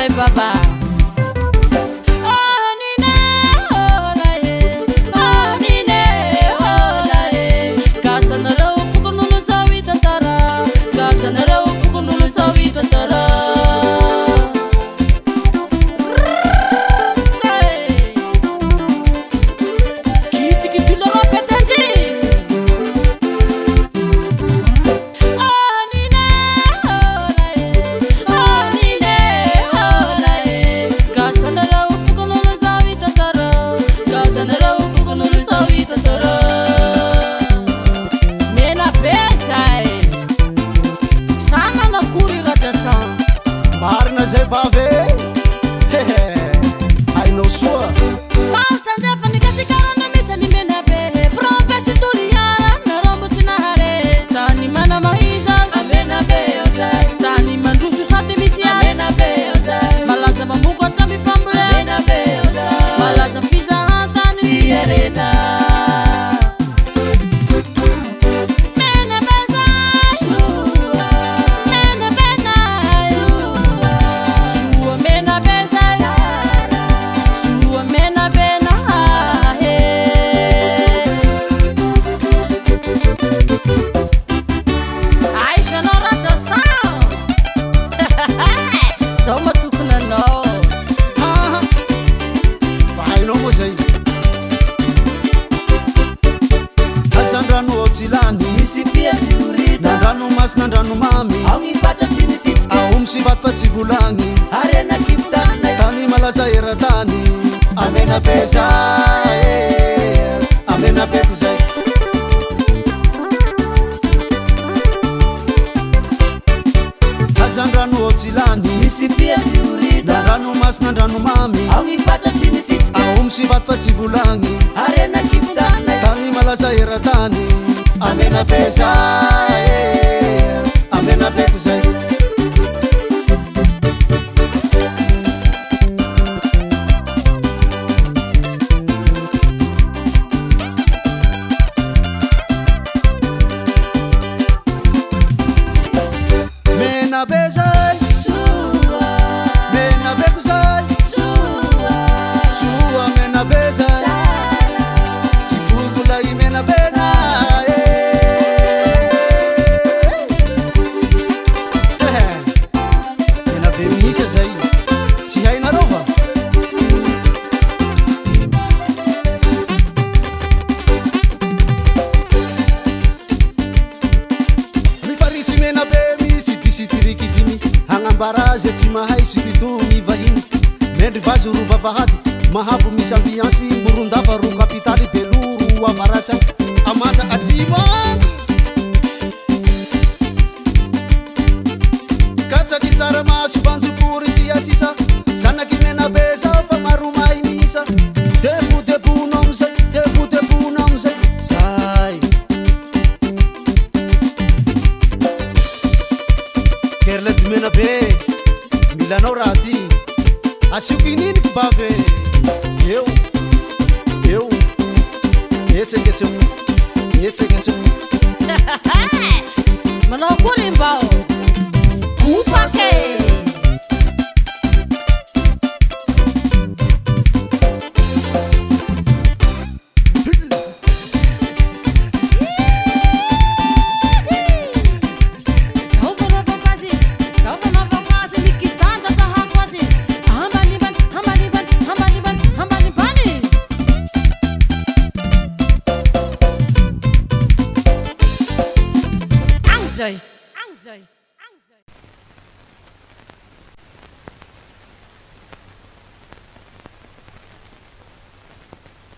Ai baba Zay bave hainao soa fantanjafanika sikarana misy mena be promesy toliana narombotsy nahare tany mana mahiza amena be ozay tany mandroso sady misy amena be ozay malaza mamoko atamby fambole amena be ozay malaza fizahantany sy arena Nandrano masy nandrano mamy ao misivaty fa tsy volagny tany malaza era-tany amena be zay amena beko zay azandrano ao tsilany nandrano masy nandrano mamy ao misivaty fa tsy volagny tany malaza era-tany amena be zay amena beko zay mena be zay mena beko zay soa mena be zay tsy fogola I mena bena misy zay tsy hainareo va mifaritsy mena be misy disitirikidimy hagnambarazy tsy mahay sipitony vahiny mendry vazy ro vavahady mahabo misy ambiansy morondava ro kapitaly beloro avaratsa amatsa atsibany katsaky tsara maso banjopory tsy asisa zanaky mena be zao fa maromay misa debodebonao amizay debodebonao amizay zay kerledy mena be milanao raha ty asioko ininiky bave eo eo etsegetseo etsegetseo manao akory mbao